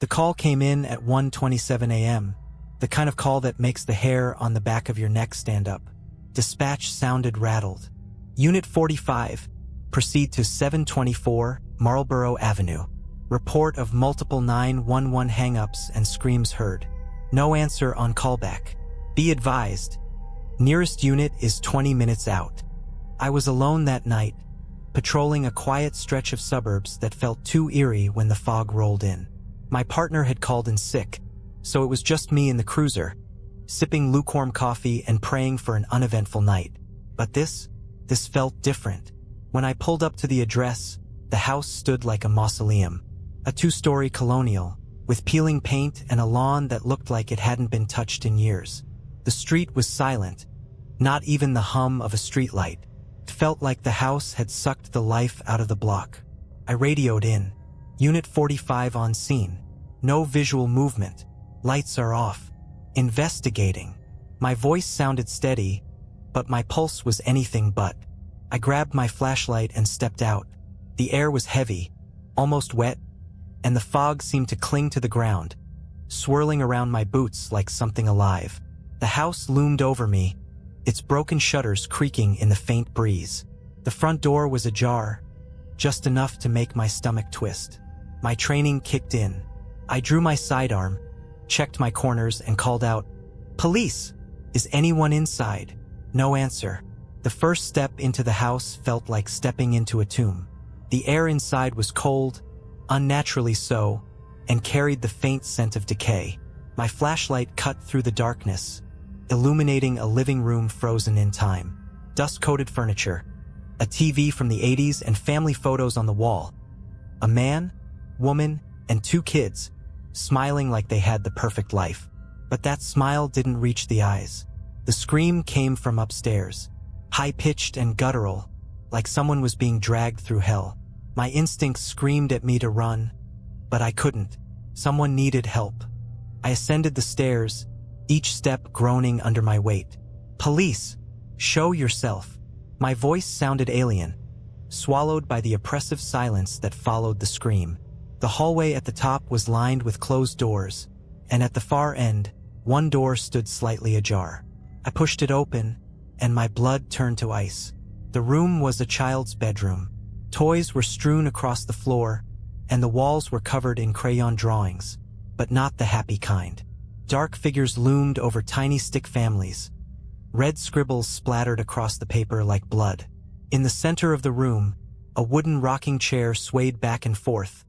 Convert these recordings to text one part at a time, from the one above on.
The call came in at 1:27 a.m., the kind of call that makes the hair on the back of your neck stand up. Dispatch sounded rattled. Unit 45, proceed to 724 Marlborough Avenue. Report of multiple 911 hang-ups and screams heard. No answer on callback. Be advised, nearest unit is 20 minutes out. I was alone that night, patrolling a quiet stretch of suburbs that felt too eerie when the fog rolled in. My partner had called in sick, so it was just me in the cruiser, sipping lukewarm coffee and praying for an uneventful night. But this felt different. When I pulled up to the address, the house stood like a mausoleum, a 2-story colonial, with peeling paint and a lawn that looked like it hadn't been touched in years. The street was silent, not even the hum of a streetlight. It felt like the house had sucked the life out of the block. I radioed in. Unit 45 on scene. No visual movement. Lights are off. Investigating. My voice sounded steady, but my pulse was anything but. I grabbed my flashlight and stepped out. The air was heavy, almost wet, and the fog seemed to cling to the ground, swirling around my boots like something alive. The house loomed over me, its broken shutters creaking in the faint breeze. The front door was ajar, just enough to make my stomach twist. My training kicked in. I drew my sidearm, checked my corners, and called out, "Police! Is anyone inside?" No answer. The first step into the house felt like stepping into a tomb. The air inside was cold, unnaturally so, and carried the faint scent of decay. My flashlight cut through the darkness, illuminating a living room frozen in time. Dust-coated furniture, a TV from the 80s, and family photos on the wall. A man, woman, and 2 kids, smiling like they had the perfect life. But that smile didn't reach the eyes. The scream came from upstairs, high-pitched and guttural, like someone was being dragged through hell. My instincts screamed at me to run, but I couldn't. Someone needed help. I ascended the stairs, each step groaning under my weight. "Police! Show yourself!" My voice sounded alien, swallowed by the oppressive silence that followed the scream. The hallway at the top was lined with closed doors, and at the far end, one door stood slightly ajar. I pushed it open, and my blood turned to ice. The room was a child's bedroom. Toys were strewn across the floor, and the walls were covered in crayon drawings, but not the happy kind. Dark figures loomed over tiny stick families. Red scribbles splattered across the paper like blood. In the center of the room, a wooden rocking chair swayed back and forth,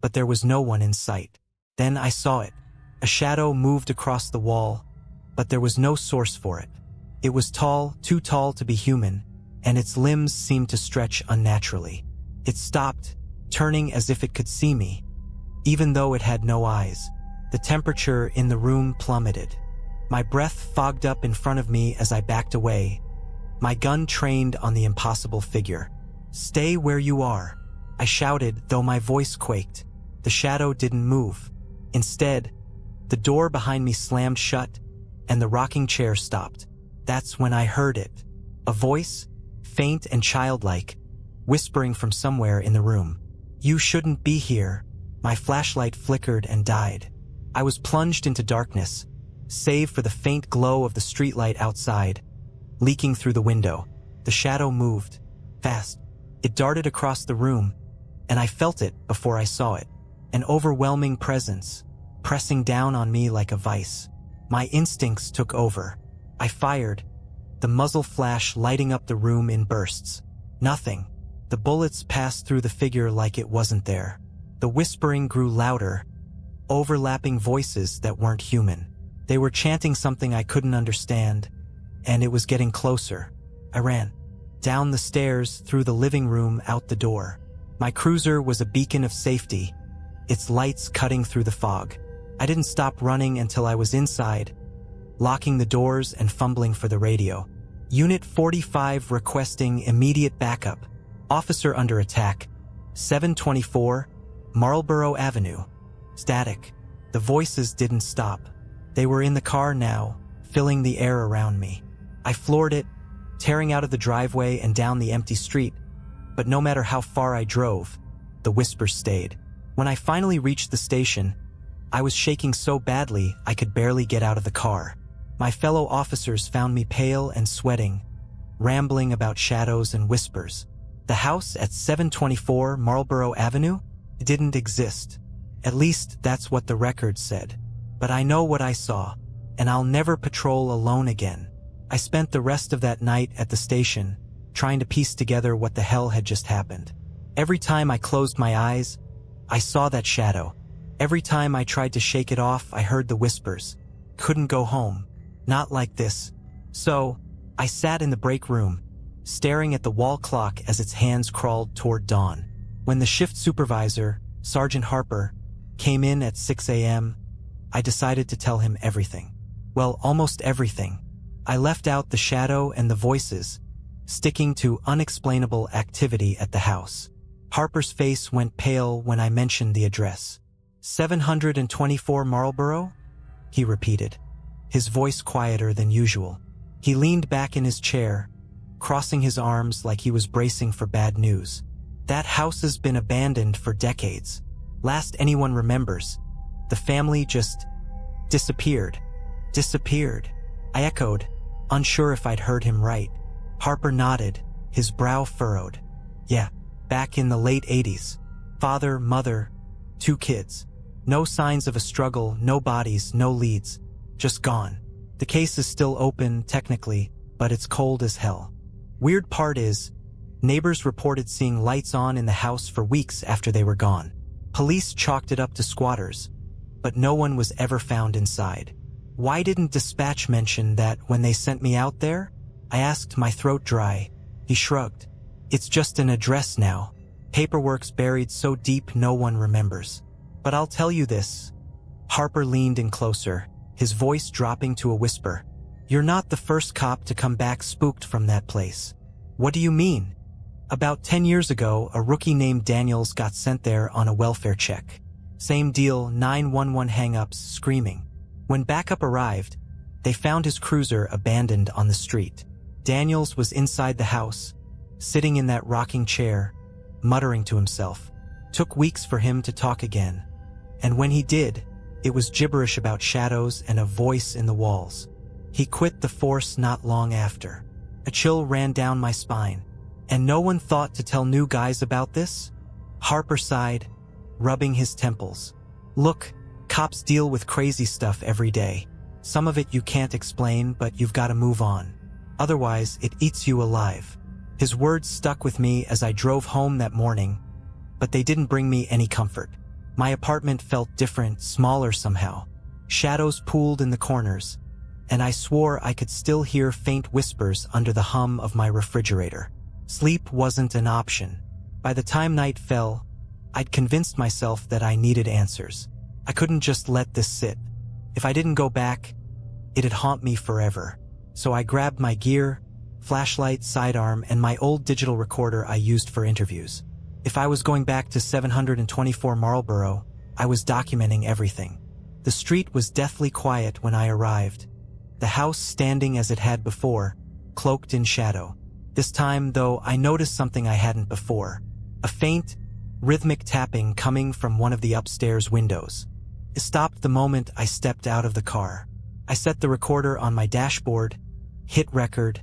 but there was no one in sight. Then I saw it. A shadow moved across the wall, but there was no source for it. It was tall, too tall to be human, and its limbs seemed to stretch unnaturally. It stopped, turning as if it could see me, even though it had no eyes. The temperature in the room plummeted. My breath fogged up in front of me as I backed away, my gun trained on the impossible figure. "Stay where you are," I shouted, though my voice quaked. The shadow didn't move. Instead, the door behind me slammed shut, and the rocking chair stopped. That's when I heard it. A voice, faint and childlike, whispering from somewhere in the room. "You shouldn't be here." My flashlight flickered and died. I was plunged into darkness, save for the faint glow of the streetlight outside, leaking through the window. The shadow moved, fast. It darted across the room, and I felt it before I saw it. An overwhelming presence, pressing down on me like a vice. My instincts took over. I fired, the muzzle flash lighting up the room in bursts. Nothing. The bullets passed through the figure like it wasn't there. The whispering grew louder, overlapping voices that weren't human. They were chanting something I couldn't understand, and it was getting closer. I ran. Down the stairs, through the living room, out the door. My cruiser was a beacon of safety, its lights cutting through the fog. I didn't stop running until I was inside, locking the doors and fumbling for the radio. Unit 45 requesting immediate backup. Officer under attack. 724 Marlborough Avenue. Static. The voices didn't stop. They were in the car now, filling the air around me. I floored it, tearing out of the driveway and down the empty street, but no matter how far I drove, the whispers stayed. When I finally reached the station, I was shaking so badly I could barely get out of the car. My fellow officers found me pale and sweating, rambling about shadows and whispers. The house at 724 Marlborough Avenue didn't exist. At least that's what the record said. But I know what I saw, and I'll never patrol alone again. I spent the rest of that night at the station, trying to piece together what the hell had just happened. Every time I closed my eyes, I saw that shadow. Every time I tried to shake it off, I heard the whispers. Couldn't go home. Not like this. So, I sat in the break room, staring at the wall clock as its hands crawled toward dawn. When the shift supervisor, Sergeant Harper, came in at 6 a.m., I decided to tell him everything. Well, almost everything. I left out the shadow and the voices, sticking to unexplainable activity at the house. Harper's face went pale when I mentioned the address. 724 Marlborough? He repeated, his voice quieter than usual. He leaned back in his chair, crossing his arms like he was bracing for bad news. That house has been abandoned for decades. Last anyone remembers, the family just disappeared. Disappeared. I echoed, unsure if I'd heard him right. Harper nodded, his brow furrowed. Yeah, back in the late 80s. Father, mother, 2 kids. No signs of a struggle, no bodies, no leads. Just gone. The case is still open, technically, but it's cold as hell. Weird part is, neighbors reported seeing lights on in the house for weeks after they were gone. Police chalked it up to squatters, but no one was ever found inside. Why didn't dispatch mention that when they sent me out there? I asked, my throat dry. He shrugged. It's just an address now. Paperwork's buried so deep no one remembers. But I'll tell you this. Harper leaned in closer, his voice dropping to a whisper. You're not the first cop to come back spooked from that place. What do you mean? About 10 years ago, a rookie named Daniels got sent there on a welfare check. Same deal, 911 hang-ups, screaming. When backup arrived, they found his cruiser abandoned on the street. Daniels was inside the house, sitting in that rocking chair, muttering to himself. Took weeks for him to talk again. And when he did, it was gibberish about shadows and a voice in the walls. He quit the force not long after. A chill ran down my spine. And no one thought to tell new guys about this? Harper sighed, rubbing his temples. Look, cops deal with crazy stuff every day. Some of it you can't explain, but you've got to move on. Otherwise, it eats you alive. His words stuck with me as I drove home that morning, but they didn't bring me any comfort. My apartment felt different, smaller somehow. Shadows pooled in the corners, and I swore I could still hear faint whispers under the hum of my refrigerator. Sleep wasn't an option. By the time night fell, I'd convinced myself that I needed answers. I couldn't just let this sit. If I didn't go back, it'd haunt me forever. So I grabbed my gear, flashlight, sidearm, and my old digital recorder I used for interviews. If I was going back to 724 Marlborough, I was documenting everything. The street was deathly quiet when I arrived, the house standing as it had before, cloaked in shadow. This time, though, I noticed something I hadn't before. A faint, rhythmic tapping coming from one of the upstairs windows. It stopped the moment I stepped out of the car. I set the recorder on my dashboard, hit record,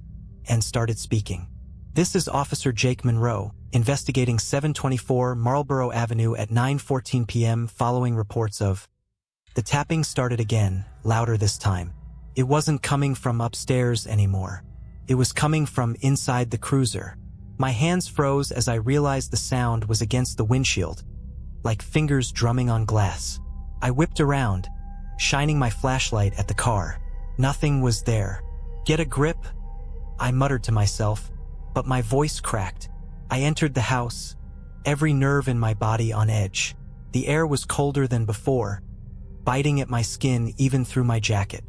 and started speaking. This is Officer Jake Monroe, investigating 724 Marlborough Avenue at 9:14 p.m. following reports of... The tapping started again, louder this time. It wasn't coming from upstairs anymore. It was coming from inside the cruiser. My hands froze as I realized the sound was against the windshield, like fingers drumming on glass. I whipped around, shining my flashlight at the car. Nothing was there. Get a grip, I muttered to myself, but my voice cracked. I entered the house, every nerve in my body on edge. The air was colder than before, biting at my skin even through my jacket.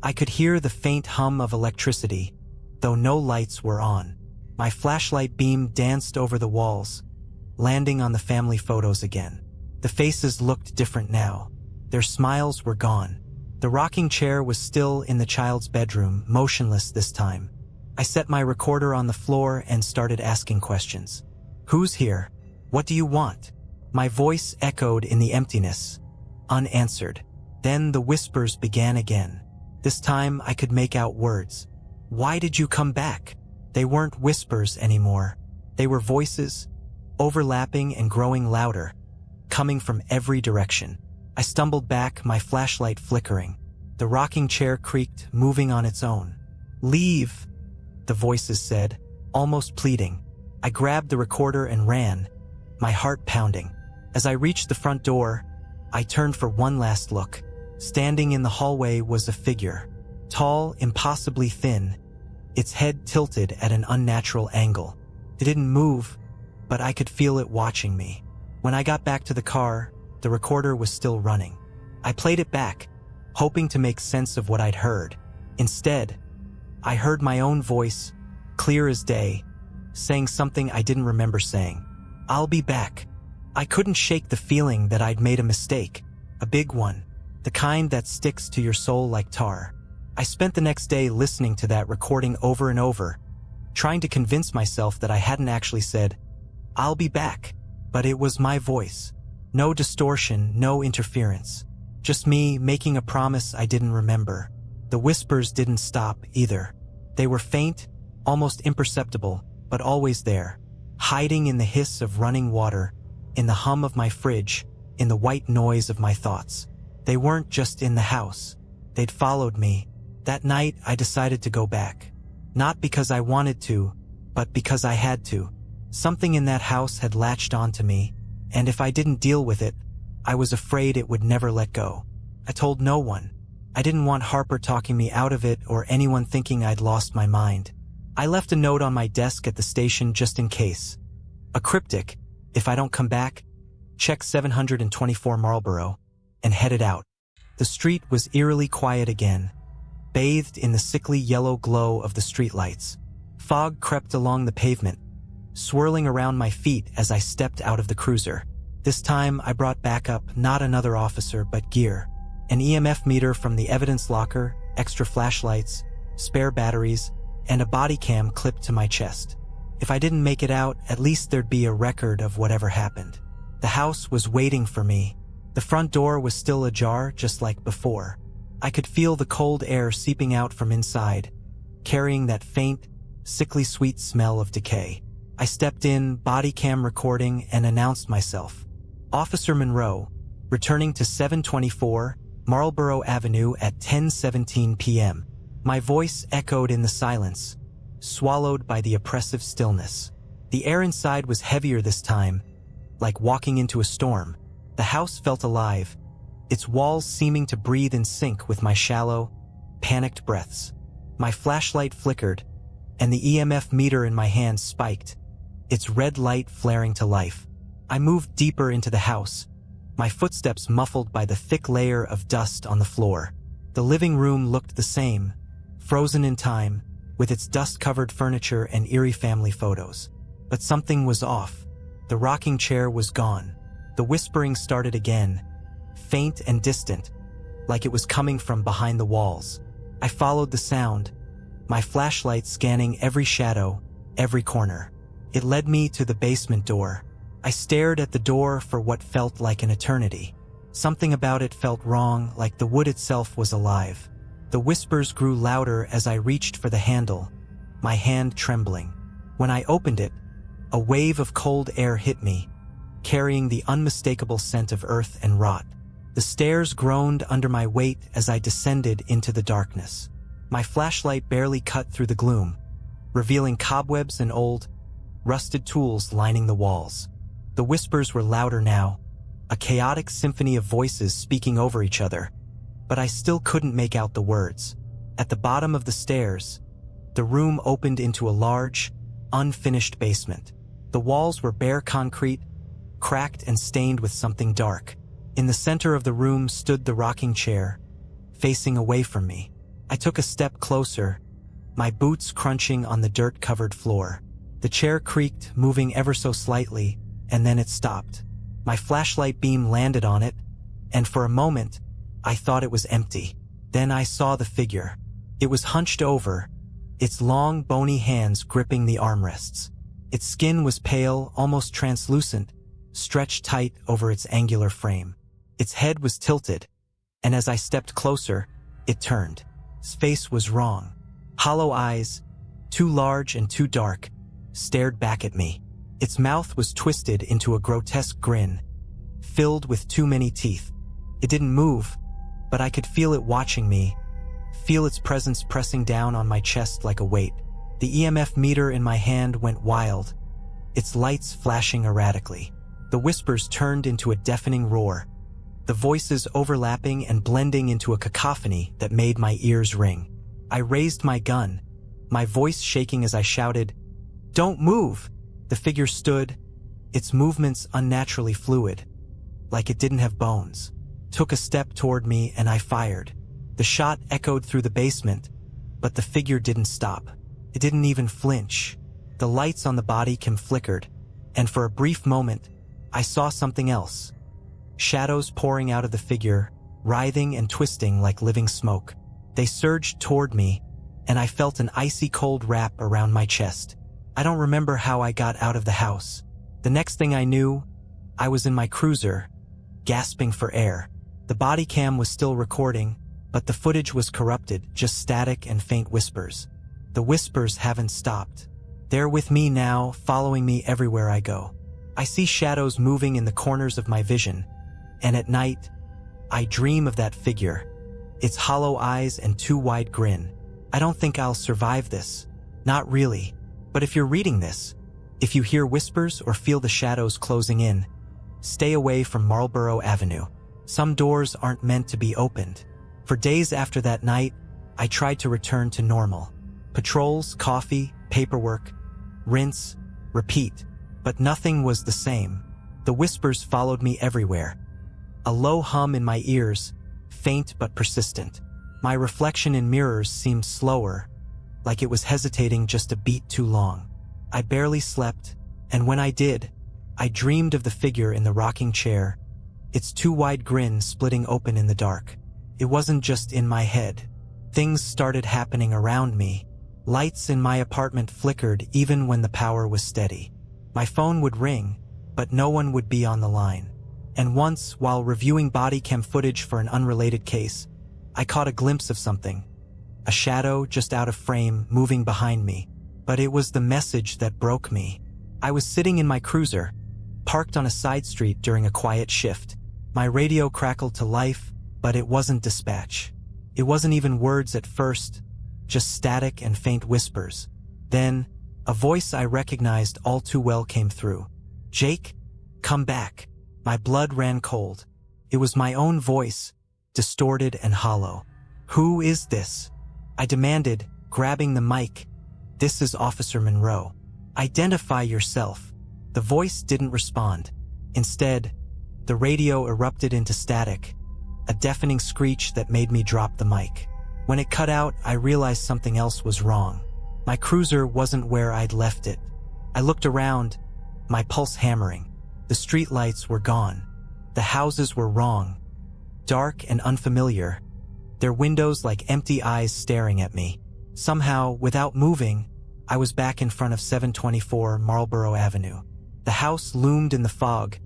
I could hear the faint hum of electricity, though no lights were on. My flashlight beam danced over the walls, landing on the family photos again. The faces looked different now. Their smiles were gone. The rocking chair was still in the child's bedroom, motionless this time. I set my recorder on the floor and started asking questions. Who's here? What do you want? My voice echoed in the emptiness, unanswered. Then the whispers began again. This time I could make out words. "Why did you come back?" They weren't whispers anymore. They were voices, overlapping and growing louder, coming from every direction. I stumbled back, my flashlight flickering. The rocking chair creaked, moving on its own. "Leave," the voices said, almost pleading. I grabbed the recorder and ran, my heart pounding. As I reached the front door, I turned for one last look. Standing in the hallway was a figure, tall, impossibly thin, its head tilted at an unnatural angle. It didn't move, but I could feel it watching me. When I got back to the car, the recorder was still running. I played it back, hoping to make sense of what I'd heard. Instead, I heard my own voice, clear as day, saying something I didn't remember saying. "I'll be back." I couldn't shake the feeling that I'd made a mistake, a big one, the kind that sticks to your soul like tar. I spent the next day listening to that recording over and over, trying to convince myself that I hadn't actually said, "I'll be back." But it was my voice. No distortion, no interference. Just me making a promise I didn't remember. The whispers didn't stop either. They were faint, almost imperceptible, but always there, hiding in the hiss of running water, in the hum of my fridge, in the white noise of my thoughts. They weren't just in the house. They'd followed me. That night, I decided to go back. Not because I wanted to, but because I had to. Something in that house had latched onto me, and if I didn't deal with it, I was afraid it would never let go. I told no one. I didn't want Harper talking me out of it or anyone thinking I'd lost my mind. I left a note on my desk at the station just in case. A cryptic, "If I don't come back, check 724 Marlborough," and headed out. The street was eerily quiet again, bathed in the sickly yellow glow of the streetlights. Fog crept along the pavement, swirling around my feet as I stepped out of the cruiser. This time I brought backup, not another officer, but gear. An EMF meter from the evidence locker, extra flashlights, spare batteries, and a body cam clipped to my chest. If I didn't make it out, at least there'd be a record of whatever happened. The house was waiting for me. The front door was still ajar, just like before. I could feel the cold air seeping out from inside, carrying that faint, sickly sweet smell of decay. I stepped in, body cam recording, and announced myself. Officer Monroe, returning to 724 Marlborough Avenue at 10:17 p.m. My voice echoed in the silence, swallowed by the oppressive stillness. The air inside was heavier this time, like walking into a storm. The house felt alive, its walls seeming to breathe in sync with my shallow, panicked breaths. My flashlight flickered, and the EMF meter in my hand spiked, its red light flaring to life. I moved deeper into the house, my footsteps muffled by the thick layer of dust on the floor. The living room looked the same, frozen in time, with its dust-covered furniture and eerie family photos. But something was off. The rocking chair was gone. The whispering started again, faint and distant, like it was coming from behind the walls. I followed the sound, my flashlight scanning every shadow, every corner. It led me to the basement door. I stared at the door for what felt like an eternity. Something about it felt wrong, like the wood itself was alive. The whispers grew louder as I reached for the handle, my hand trembling. When I opened it, a wave of cold air hit me, carrying the unmistakable scent of earth and rot. The stairs groaned under my weight as I descended into the darkness. My flashlight barely cut through the gloom, revealing cobwebs and old, rusted tools lining the walls. The whispers were louder now, a chaotic symphony of voices speaking over each other, but I still couldn't make out the words. At the bottom of the stairs, the room opened into a large, unfinished basement. The walls were bare concrete, cracked and stained with something dark. In the center of the room stood the rocking chair, facing away from me. I took a step closer, my boots crunching on the dirt-covered floor. The chair creaked, moving ever so slightly, and then it stopped. My flashlight beam landed on it, and for a moment, I thought it was empty. Then I saw the figure. It was hunched over, its long, bony hands gripping the armrests. Its skin was pale, almost translucent, stretched tight over its angular frame. Its head was tilted, and as I stepped closer, it turned. Its face was wrong. Hollow eyes, too large and too dark, stared back at me. Its mouth was twisted into a grotesque grin, filled with too many teeth. It didn't move, but I could feel it watching me, feel its presence pressing down on my chest like a weight. The EMF meter in my hand went wild, its lights flashing erratically. The whispers turned into a deafening roar, the voices overlapping and blending into a cacophony that made my ears ring. I raised my gun, my voice shaking as I shouted, "Don't move!" The figure stood, its movements unnaturally fluid, like it didn't have bones. Took a step toward me and I fired. The shot echoed through the basement, but the figure didn't stop. It didn't even flinch. The lights on the body cam flickered, and for a brief moment, I saw something else. Shadows pouring out of the figure, writhing and twisting like living smoke. They surged toward me, and I felt an icy cold wrap around my chest. I don't remember how I got out of the house. The next thing I knew, I was in my cruiser, gasping for air. The body cam was still recording, but the footage was corrupted, just static and faint whispers. The whispers haven't stopped. They're with me now, following me everywhere I go. I see shadows moving in the corners of my vision, and at night, I dream of that figure, its hollow eyes and too wide grin. I don't think I'll survive this. Not really. But if you're reading this, if you hear whispers or feel the shadows closing in, stay away from Marlborough Avenue. Some doors aren't meant to be opened. For days after that night, I tried to return to normal. Patrols, coffee, paperwork, rinse, repeat. But nothing was the same. The whispers followed me everywhere. A low hum in my ears, faint but persistent. My reflection in mirrors seemed slower, like it was hesitating just a beat too long. I barely slept, and when I did, I dreamed of the figure in the rocking chair, its too wide grin splitting open in the dark. It wasn't just in my head. Things started happening around me. Lights in my apartment flickered even when the power was steady. My phone would ring, but no one would be on the line. And once, while reviewing body cam footage for an unrelated case, I caught a glimpse of something. A shadow just out of frame moving behind me. But it was the message that broke me. I was sitting in my cruiser, parked on a side street during a quiet shift. My radio crackled to life, but it wasn't dispatch. It wasn't even words at first, just static and faint whispers. Then, a voice I recognized all too well came through. "Jake, come back." My blood ran cold. It was my own voice, distorted and hollow. "Who is this?" I demanded, grabbing the mic. "This is Officer Monroe. Identify yourself." The voice didn't respond. Instead, the radio erupted into static, a deafening screech that made me drop the mic. When it cut out, I realized something else was wrong. My cruiser wasn't where I'd left it. I looked around, my pulse hammering. The streetlights were gone. The houses were wrong, dark and unfamiliar, their windows like empty eyes staring at me. Somehow, without moving, I was back in front of 724 Marlborough Avenue. The house loomed in the fog,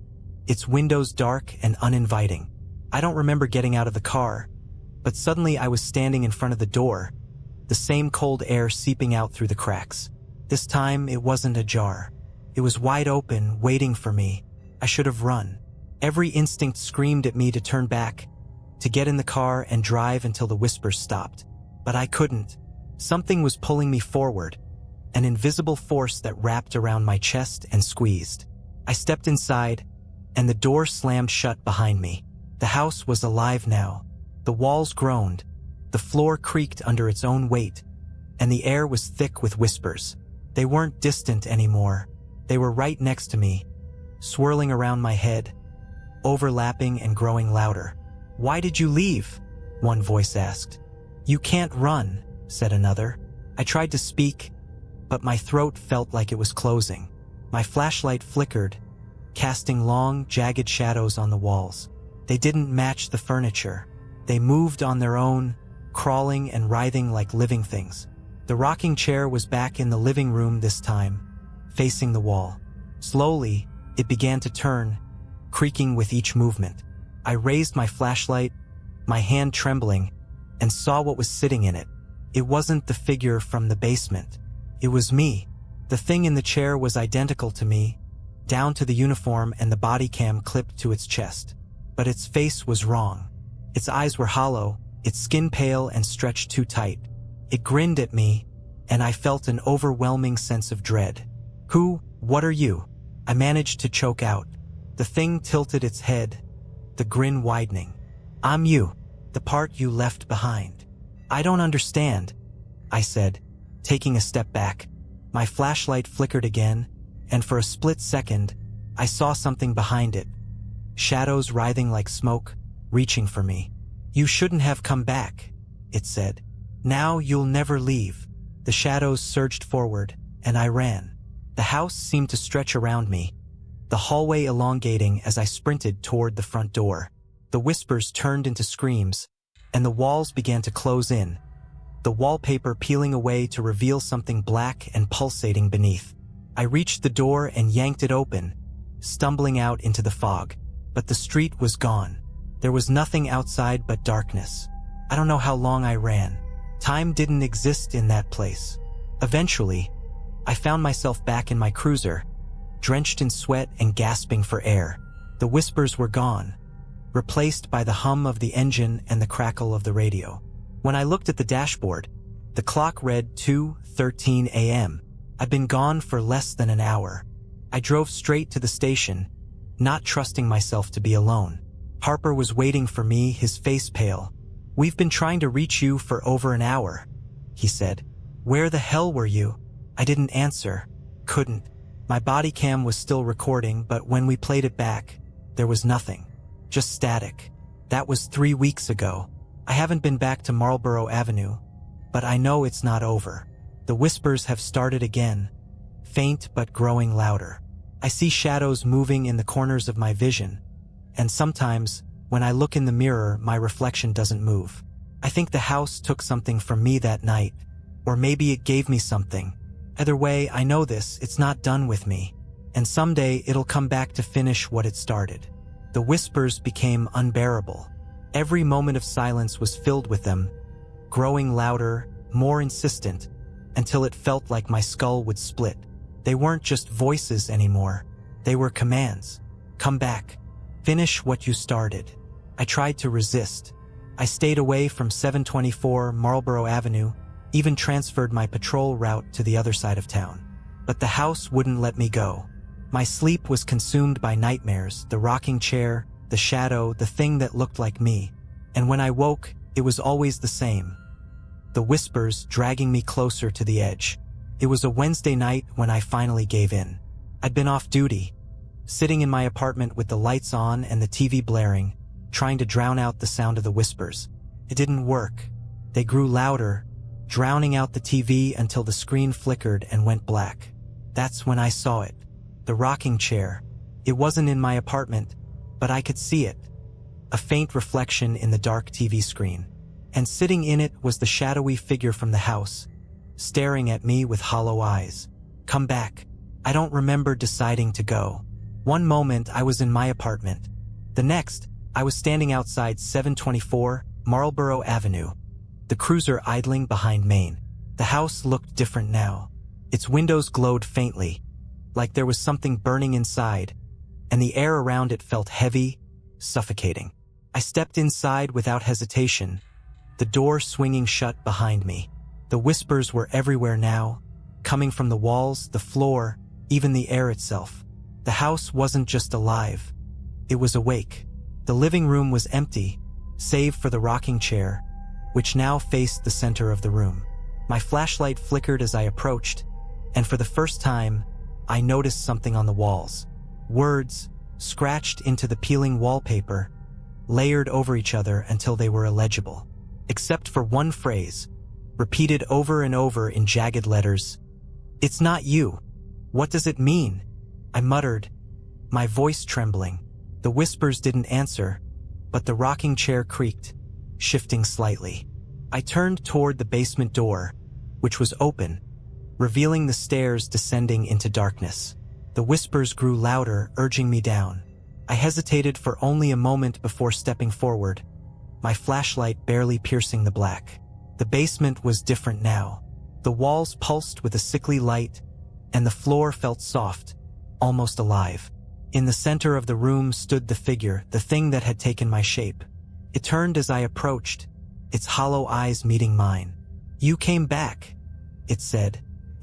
its windows dark and uninviting. I don't remember getting out of the car, but suddenly I was standing in front of the door, the same cold air seeping out through the cracks. This time, it wasn't ajar. It was wide open, waiting for me. I should have run. Every instinct screamed at me to turn back, to get in the car and drive until the whispers stopped. But I couldn't. Something was pulling me forward, an invisible force that wrapped around my chest and squeezed. I stepped inside, and the door slammed shut behind me. The house was alive now. The walls groaned, the floor creaked under its own weight, and the air was thick with whispers. They weren't distant anymore. They were right next to me, swirling around my head, overlapping and growing louder. "Why did you leave?" one voice asked. "You can't run," said another. I tried to speak, but my throat felt like it was closing. My flashlight flickered, casting long, jagged shadows on the walls. They didn't match the furniture. They moved on their own, crawling and writhing like living things. The rocking chair was back in the living room this time, facing the wall. Slowly, it began to turn, creaking with each movement. I raised my flashlight, my hand trembling, and saw what was sitting in it. It wasn't the figure from the basement. It was me. The thing in the chair was identical to me, down to the uniform and the body cam clipped to its chest. But its face was wrong. Its eyes were hollow, its skin pale and stretched too tight. It grinned at me, and I felt an overwhelming sense of dread. What are you? I managed to choke out. The thing tilted its head, the grin widening. I'm you, the part you left behind. I don't understand, I said, taking a step back. My flashlight flickered again, and for a split second, I saw something behind it. Shadows writhing like smoke, reaching for me. You shouldn't have come back, it said. Now you'll never leave. The shadows surged forward, and I ran. The house seemed to stretch around me, the hallway elongating as I sprinted toward the front door. The whispers turned into screams, and the walls began to close in, the wallpaper peeling away to reveal something black and pulsating beneath. I reached the door and yanked it open, stumbling out into the fog. But the street was gone. There was nothing outside but darkness. I don't know how long I ran. Time didn't exist in that place. Eventually, I found myself back in my cruiser, drenched in sweat and gasping for air. The whispers were gone, replaced by the hum of the engine and the crackle of the radio. When I looked at the dashboard, the clock read 2:13 a.m. I'd been gone for less than an hour. I drove straight to the station, not trusting myself to be alone. Harper was waiting for me, his face pale. We've been trying to reach you for over an hour, he said. Where the hell were you? I didn't answer. Couldn't. My body cam was still recording, but when we played it back, there was nothing. Just static. That was 3 weeks ago. I haven't been back to Marlborough Avenue, but I know it's not over. The whispers have started again, faint but growing louder. I see shadows moving in the corners of my vision, and sometimes, when I look in the mirror, my reflection doesn't move. I think the house took something from me that night, or maybe it gave me something. Either way, I know it's not done with me, and someday it'll come back to finish what it started. The whispers became unbearable. Every moment of silence was filled with them, growing louder, more insistent, until it felt like my skull would split. They weren't just voices anymore. They were commands. Come back. Finish what you started. I tried to resist. I stayed away from 724 Marlborough Avenue, even transferred my patrol route to the other side of town. But the house wouldn't let me go. My sleep was consumed by nightmares, the rocking chair, the shadow, the thing that looked like me. And when I woke, it was always the same. The whispers dragging me closer to the edge. It was a Wednesday night when I finally gave in. I'd been off duty, sitting in my apartment with the lights on and the TV blaring, trying to drown out the sound of the whispers. It didn't work. They grew louder, drowning out the TV until the screen flickered and went black. That's when I saw it. The rocking chair. It wasn't in my apartment, but I could see it. A faint reflection in the dark TV screen. And sitting in it was the shadowy figure from the house, staring at me with hollow eyes. Come back. I don't remember deciding to go. One moment I was in my apartment. The next, I was standing outside 724 Marlborough Avenue, the cruiser idling behind Main. The house looked different now. Its windows glowed faintly, like there was something burning inside, and the air around it felt heavy, suffocating. I stepped inside without hesitation, the door swinging shut behind me. The whispers were everywhere now, coming from the walls, the floor, even the air itself. The house wasn't just alive. It was awake. The living room was empty, save for the rocking chair, which now faced the center of the room. My flashlight flickered as I approached, and for the first time, I noticed something on the walls. Words, scratched into the peeling wallpaper, layered over each other until they were illegible. Except for one phrase, repeated over and over in jagged letters. It's not you. What does it mean? I muttered, my voice trembling. The whispers didn't answer, but the rocking chair creaked, shifting slightly. I turned toward the basement door, which was open, revealing the stairs descending into darkness. The whispers grew louder, urging me down. I hesitated for only a moment before stepping forward, my flashlight barely piercing the black. The basement was different now. The walls pulsed with a sickly light, and the floor felt soft, almost alive. In the center of the room stood the figure, the thing that had taken my shape. It turned as I approached, its hollow eyes meeting mine. "You came back," it said,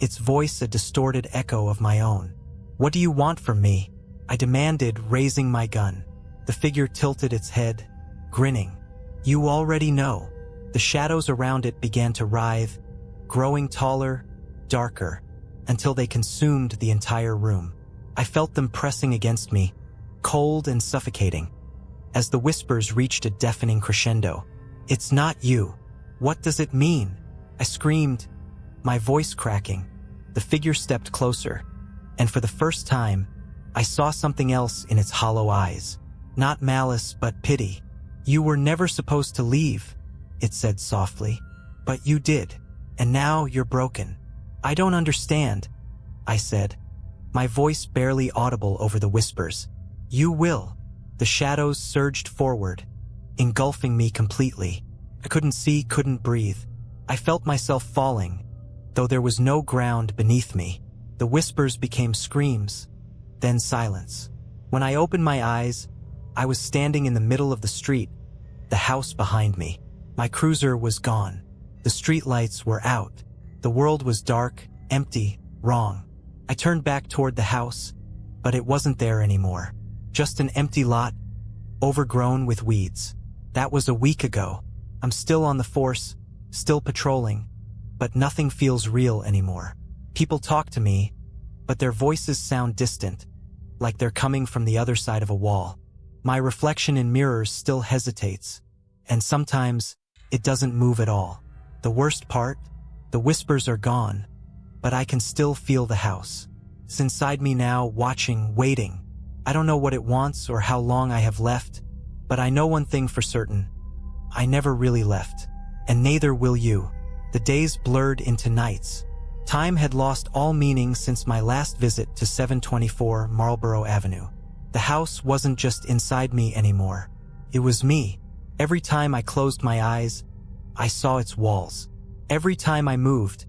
its voice a distorted echo of my own. "What do you want from me?" I demanded, raising my gun. The figure tilted its head, grinning. "You already know." The shadows around it began to writhe, growing taller, darker, until they consumed the entire room. I felt them pressing against me, cold and suffocating. As the whispers reached a deafening crescendo, "It's not you. What does it mean?" I screamed, my voice cracking. The figure stepped closer, and for the first time, I saw something else in its hollow eyes. Not malice, but pity. "You were never supposed to leave," it said softly. "But you did, and now you're broken." "I don't understand," I said, my voice barely audible over the whispers. "You will." The shadows surged forward, engulfing me completely. I couldn't see, couldn't breathe. I felt myself falling, though there was no ground beneath me. The whispers became screams, then silence. When I opened my eyes, I was standing in the middle of the street, the house behind me. My cruiser was gone. The streetlights were out. The world was dark, empty, wrong. I turned back toward the house, but it wasn't there anymore. Just an empty lot, overgrown with weeds. That was a week ago. I'm still on the force, still patrolling, but nothing feels real anymore. People talk to me, but their voices sound distant, like they're coming from the other side of a wall. My reflection in mirrors still hesitates, and sometimes it doesn't move at all. The worst part? The whispers are gone, but I can still feel the house. It's inside me now, watching, waiting. I don't know what it wants or how long I have left, but I know one thing for certain. I never really left, and neither will you. The days blurred into nights. Time had lost all meaning since my last visit to 724 Marlborough Avenue. The house wasn't just inside me anymore. It was me. Every time I closed my eyes, I saw its walls. Every time I moved,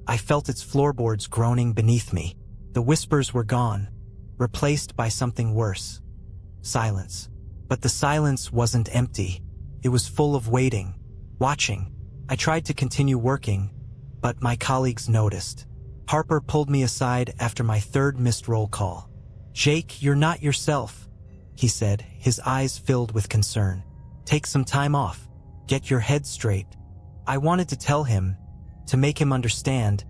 I felt its floorboards groaning beneath me. The whispers were gone, replaced by something worse. Silence. But the silence wasn't empty. It was full of waiting, watching. I tried to continue working, but my colleagues noticed. Harper pulled me aside after my third missed roll call. "Jake, you're not yourself," he said, his eyes filled with concern. "Take some time off. Get your head straight." I wanted to tell him, to make him understand,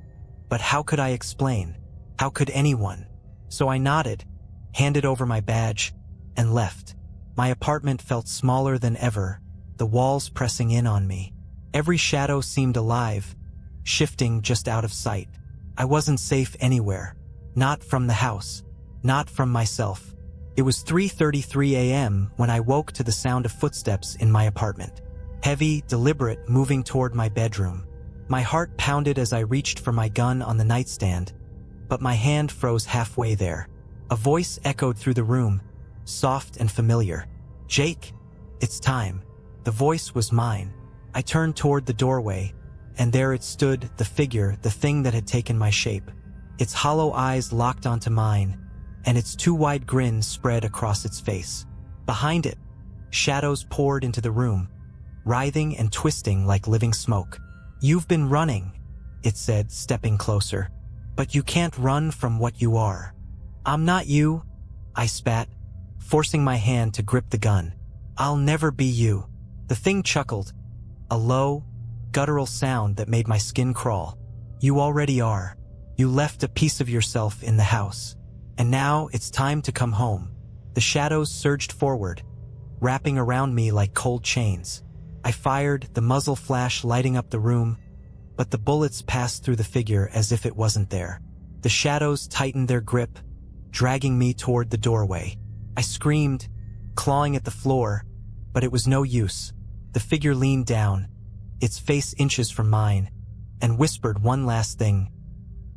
but how could I explain? How could anyone? So I nodded, handed over my badge, and left. My apartment felt smaller than ever, the walls pressing in on me. Every shadow seemed alive, shifting just out of sight. I wasn't safe anywhere. Not from the house. Not from myself. It was 3:33 a.m. when I woke to the sound of footsteps in my apartment. Heavy, deliberate, moving toward my bedroom. My heart pounded as I reached for my gun on the nightstand, but my hand froze halfway there. A voice echoed through the room, soft and familiar. "Jake, it's time." The voice was mine. I turned toward the doorway, and there it stood, the figure, the thing that had taken my shape. Its hollow eyes locked onto mine, and its two wide grins spread across its face. Behind it, shadows poured into the room, writhing and twisting like living smoke. "You've been running," it said, stepping closer. "But you can't run from what you are." "I'm not you," I spat, forcing my hand to grip the gun. "I'll never be you." The thing chuckled, a low, guttural sound that made my skin crawl. "You already are. You left a piece of yourself in the house. And now it's time to come home." The shadows surged forward, wrapping around me like cold chains. I fired, the muzzle flash lighting up the room, but the bullets passed through the figure as if it wasn't there. The shadows tightened their grip, dragging me toward the doorway. I screamed, clawing at the floor, but it was no use. The figure leaned down, its face inches from mine, and whispered one last thing.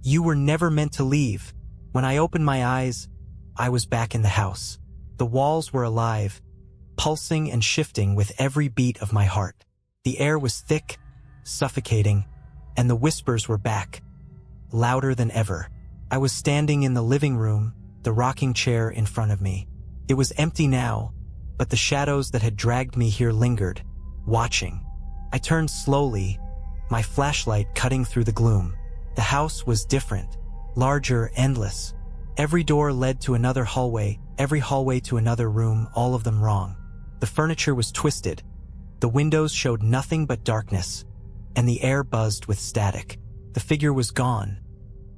"You were never meant to leave." When I opened my eyes, I was back in the house. The walls were alive, pulsing and shifting with every beat of my heart. The air was thick, suffocating, and the whispers were back, louder than ever. I was standing in the living room, the rocking chair in front of me. It was empty now, but the shadows that had dragged me here lingered, watching. I turned slowly, my flashlight cutting through the gloom. The house was different, larger, endless. Every door led to another hallway, every hallway to another room, all of them wrong. The furniture was twisted. The windows showed nothing but darkness, and the air buzzed with static. The figure was gone,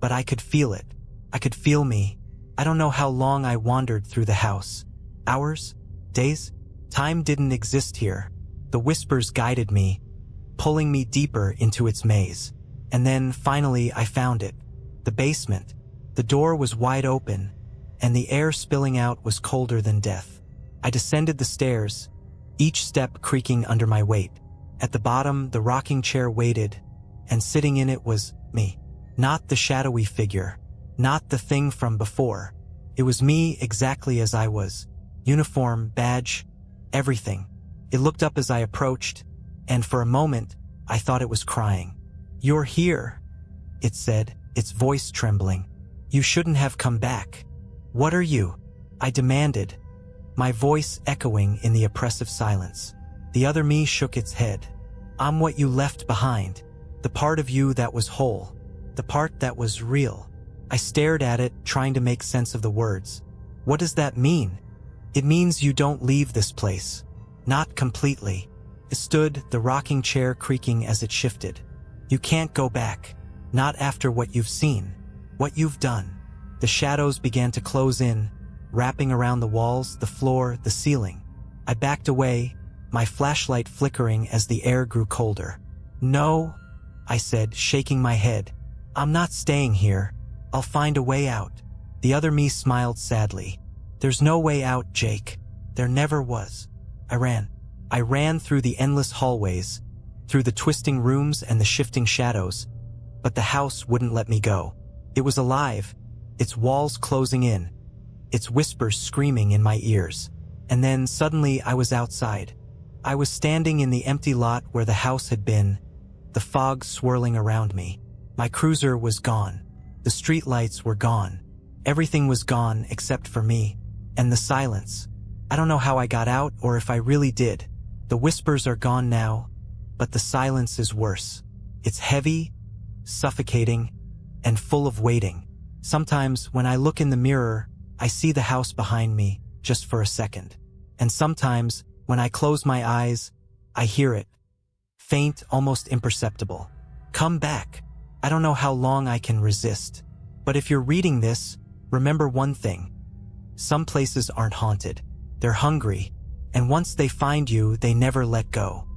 but I could feel it. I could feel me. I don't know how long I wandered through the house. Hours? Days? Time didn't exist here. The whispers guided me, pulling me deeper into its maze. And then, finally, I found it. The basement. The door was wide open, and the air spilling out was colder than death. I descended the stairs, each step creaking under my weight. At the bottom, the rocking chair waited, and sitting in it was me. Not the shadowy figure, not the thing from before. It was me exactly as I was. Uniform, badge, everything. It looked up as I approached, and for a moment, I thought it was crying. "You're here," it said, its voice trembling. "You shouldn't have come back." "What are you?" I demanded, my voice echoing in the oppressive silence. The other me shook its head. "I'm what you left behind. The part of you that was whole. The part that was real." I stared at it, trying to make sense of the words. "What does that mean?" "It means you don't leave this place. Not completely." It stood, the rocking chair creaking as it shifted. "You can't go back. Not after what you've seen. What you've done." The shadows began to close in, wrapping around the walls, the floor, the ceiling. I backed away, my flashlight flickering as the air grew colder. "No," I said, shaking my head. "I'm not staying here. I'll find a way out." The other me smiled sadly. "There's no way out, Jake. There never was." I ran through the endless hallways, through the twisting rooms and the shifting shadows, but the house wouldn't let me go. It was alive, its walls closing in, its whispers screaming in my ears. And then suddenly I was outside. I was standing in the empty lot where the house had been, the fog swirling around me. My cruiser was gone. The street lights were gone. Everything was gone except for me. And the silence. I don't know how I got out or if I really did. The whispers are gone now, but the silence is worse. It's heavy, suffocating, and full of waiting. Sometimes when I look in the mirror, I see the house behind me, just for a second. And sometimes, when I close my eyes, I hear it. Faint, almost imperceptible. "Come back." I don't know how long I can resist. But if you're reading this, remember one thing. Some places aren't haunted. They're hungry. And once they find you, they never let go.